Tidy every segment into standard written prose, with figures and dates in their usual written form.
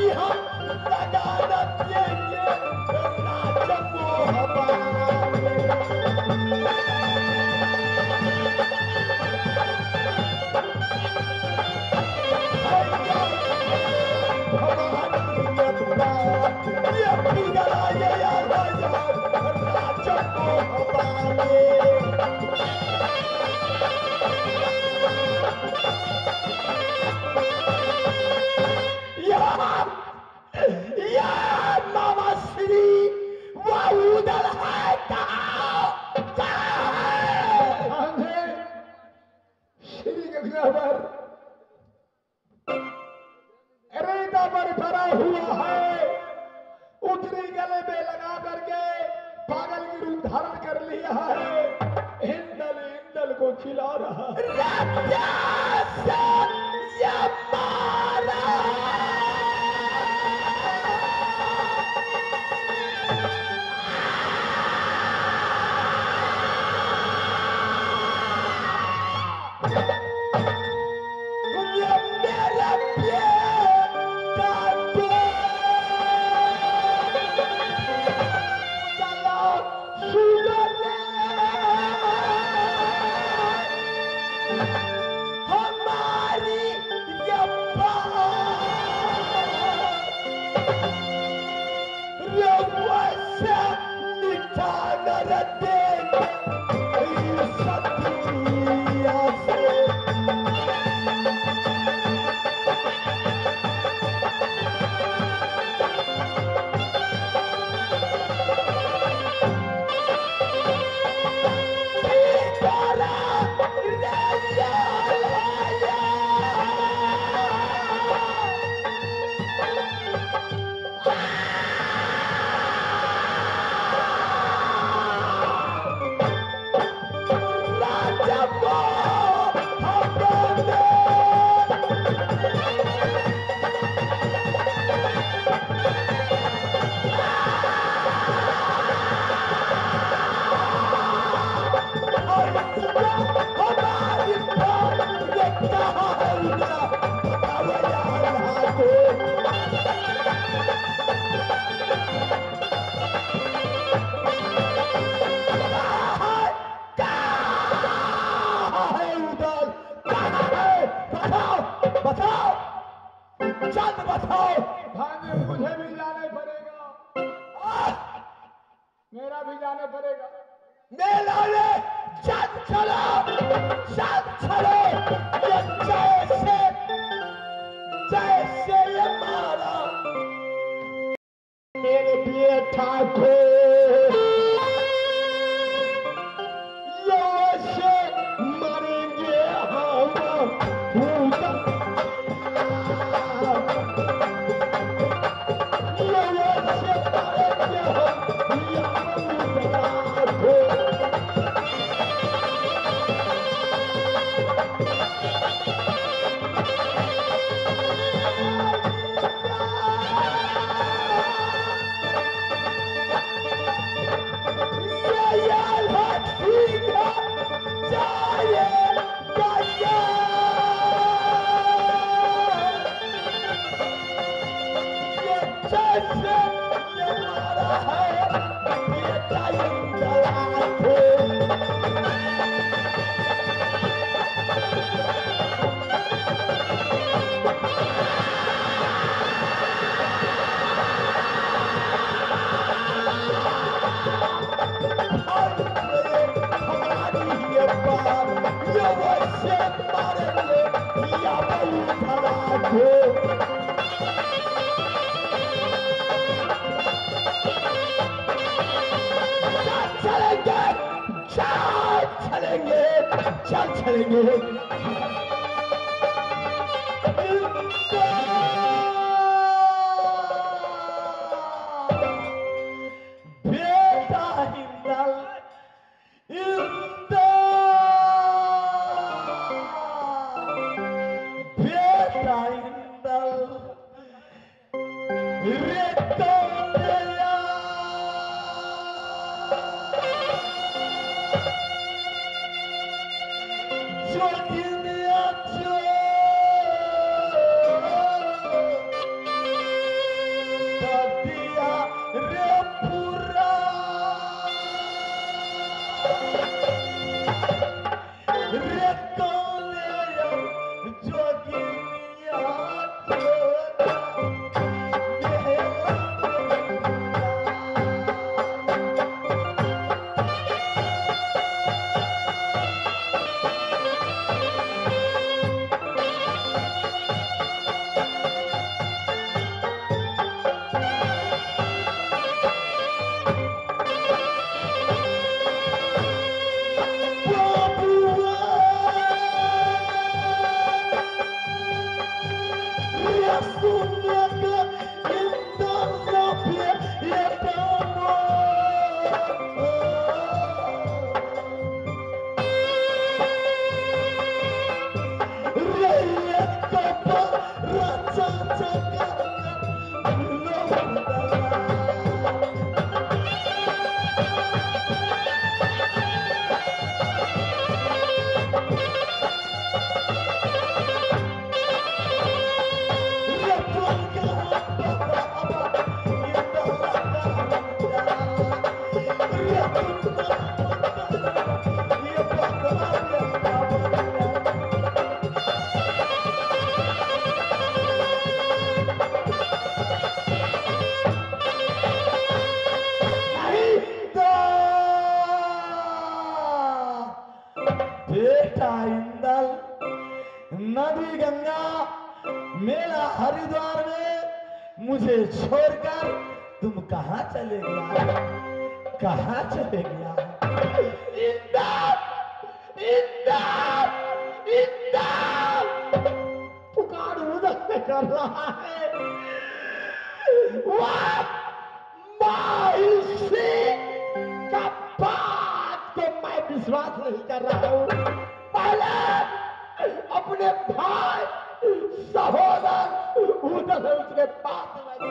अभी हम लगाना देंगे राजा मोहब्बत ये पिघला ये राजा يا ماما سري وعود الحياة श्री गंगाधर रेता पर भरा हुआ है उतरी गले में लगा करके पागल की रूप धारण कर लिया है हिंदल हिंदल को खिला रहा है मेरा भी जाना पड़ेगा मेला में चल चलो ये जैसे ये मारा मेरे बेटा को से मरेंगे हम चलेंगे बेटा हिंदल बेटा हिंदल मेरा हरिद्वार में मुझे छोड़कर तुम कहाँ चले गया? कहाँ चले गया? इमदाद! इमदाद! इमदाद! पुकार उधर से कर रहा है। वाह! मायूसी का बात को मैं विश्वास नहीं कर रहा हूँ। पहले अपने भाई सहोदर उधर से उसके पास लगा।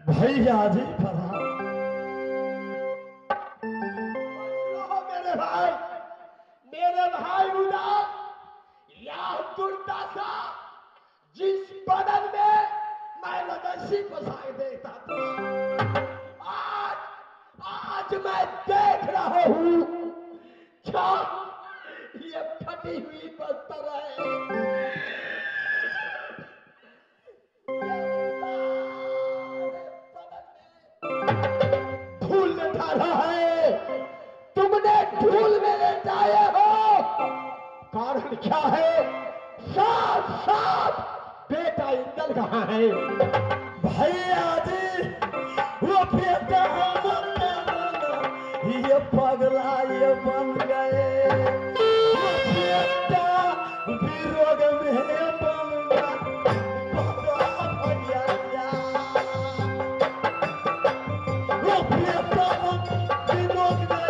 भैया जी प्रणाम। मेरे भाई उदास, यह दुर्दशा जिस बदन में मैं रदसी बसाए देता था, आज मैं देख रहा हूँ क्या ये फटी हुई बस्तर है। धूल में डाला है, तुमने धूल में लेटाए हो। कारण क्या है? साफ साफ बेटा इंदल कहाँ है? भैया जी वो बेटा ये पगला ये बन गए। वो बेटा विरोध में बन गया। वो बेटा विरोध में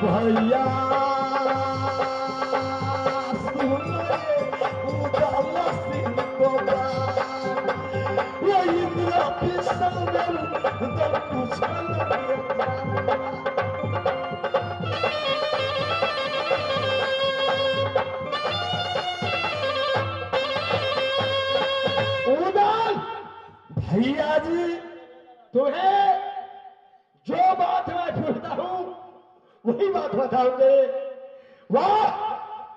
भैया भैया जी तुम्हें जो बात मैं पूछता हूँ वही बात बताओगे। वाह,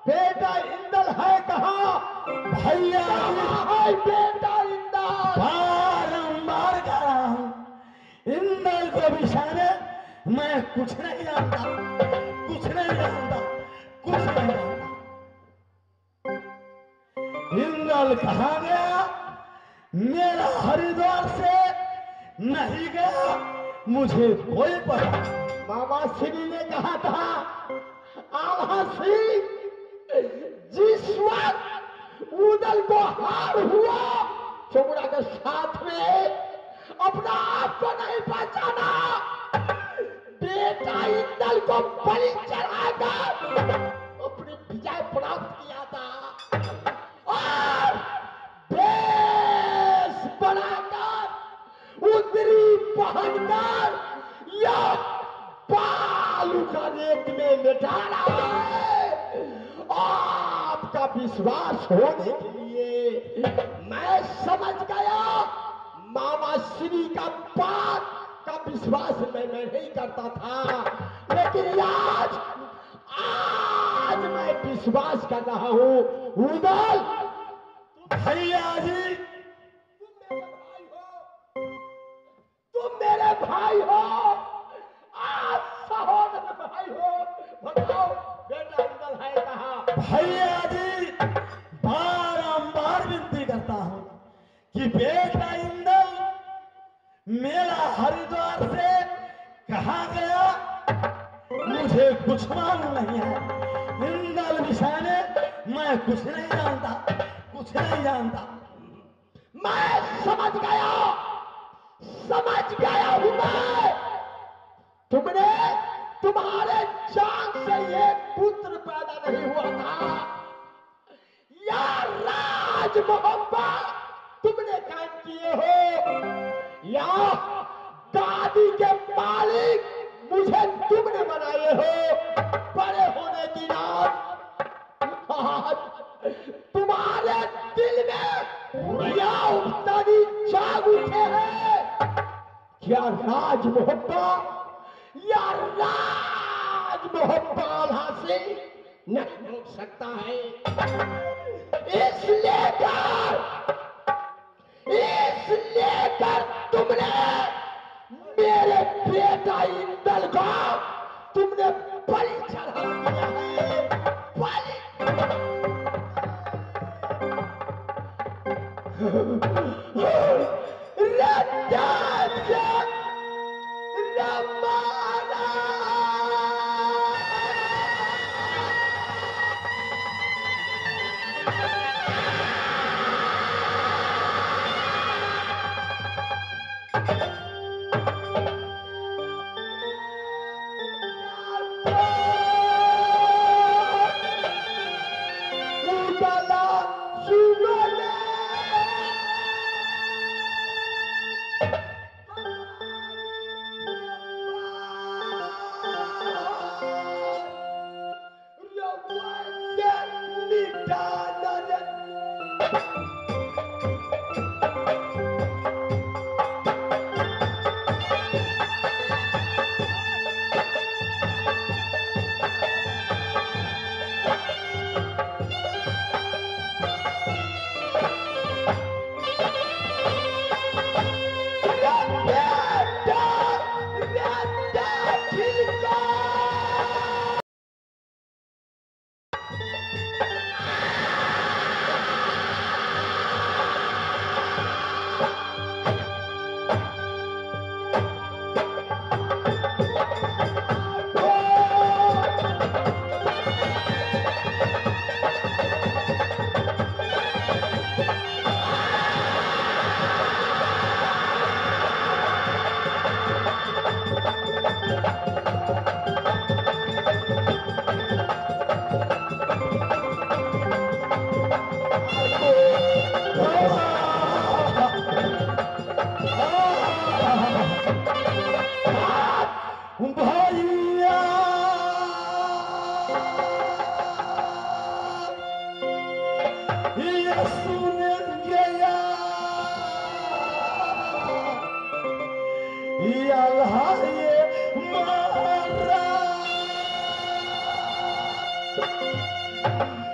बेटा इंदल है कहाँ? भैया है बेटा इंदल? बारंबार कह रहा हूं इंदल को विषय में मैं कुछ नहीं जानता, कुछ नहीं जानता, कुछ नहीं जानता। इंदल कहाँ गया? मेरा हरिद्वार से नहीं गया, मुझे कोई पता। मामा श्री ने कहा था आल्हा सिंह जिस वक्त उदल को हार हुआ चौड़ा के साथ में अपना आप को नहीं पहचाना, बेटा इंदल को बलि चढ़ाकर अपनी विजय प्राप्त किया था और देश बनाकर उतरी पहनकर यह बालू का रेत में लेटा रहा है। आपका विश्वास होने के लिए मैं समझ गया मामा श्री का बात का विश्वास मैं नहीं करता था, लेकिन आज मैं विश्वास कर रहा हूँ। उदल भैया जी, तुम मेरे भाई हो, आज सहोदर भाई हो। बताओ बेटा इंदल है कहाँ? भैया जी, बारंबार विनती करता हूँ कि बेटा इंदल मेरा हरिद्वार से कहाँ गया, मुझे कुछ मालूम नहीं है। इंदल विषय में मैं कुछ नहीं जानता, कुछ नहीं जानता। मैं समझ गया हूं मैं। तुम्हारे जान से ये पुत्र पैदा नहीं हुआ था। या राज मोहब्बत तुमने कायम किए हो, या दादी के मालिक मुझे तुमने बनाए हो। बड़े होने की रात आज तुम्हारे दिल में या उम्मीद जाग उठे हैं। क्या राज मोहब्बत या राज मोहब्बत हासिल नहीं हो सकता है। इसलिए तुमने मेरे बेटा इंदल को तुमने बलि चढ़ा दिया है। बलि भैया ये सुनेंगे या अल्लाह ये मारा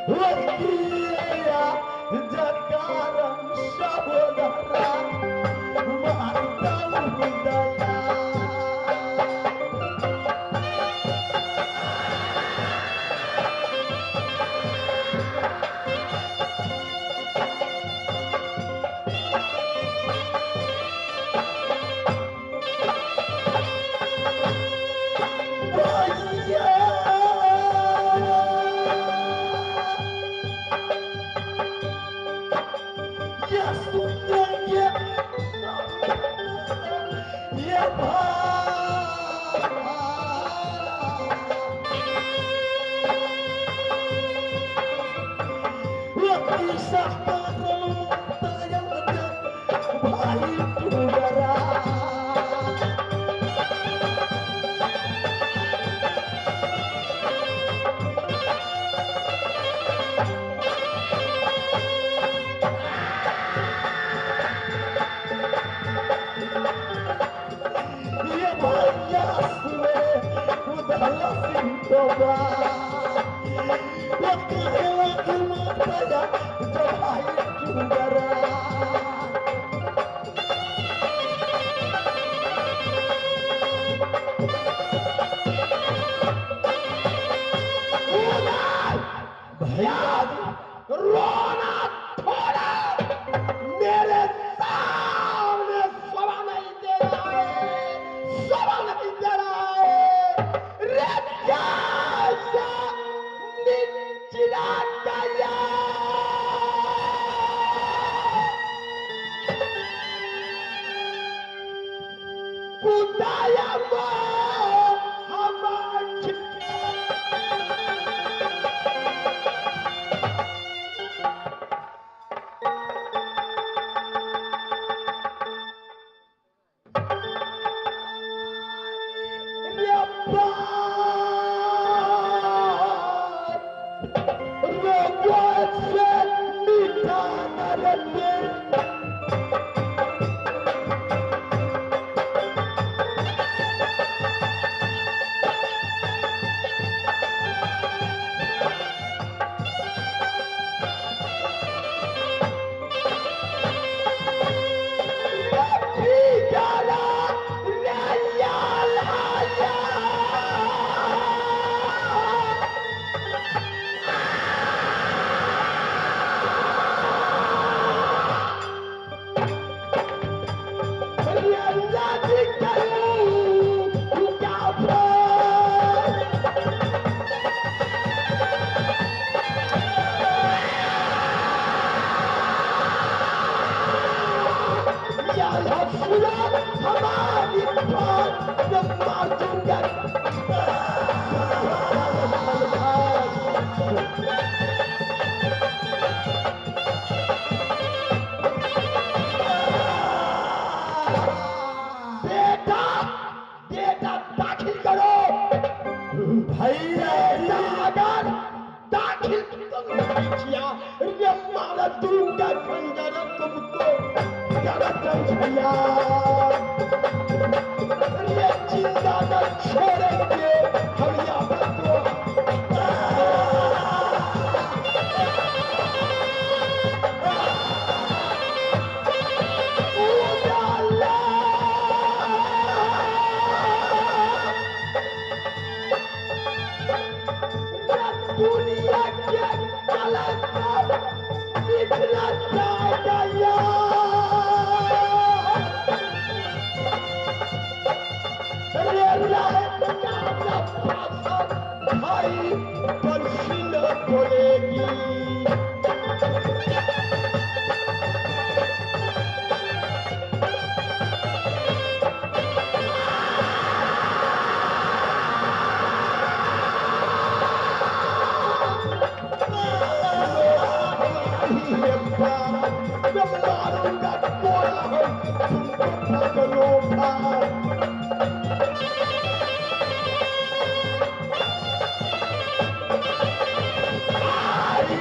वकीया जकारम सहोदरा मारता उदला। शोभा वक्त माता जो भाई चुंगरा भैया रोना थोड़ा मेरे सामने सवा नहीं दे रहा है, सवा नहीं दे रहा है। रे प्यासा निचला गया बुदाया हमारे हमारी बात मार दूंगा बेटा बेटा दाखिल करो भैया अगर दाखिल किया रे मारा दूंगा खंजर तुमको गलत भैया ये जिंदा न छोड़ेंगे हम यहाँ दुनिया के कलंक मिटना चाहिए भाई बंसी न बोलेगी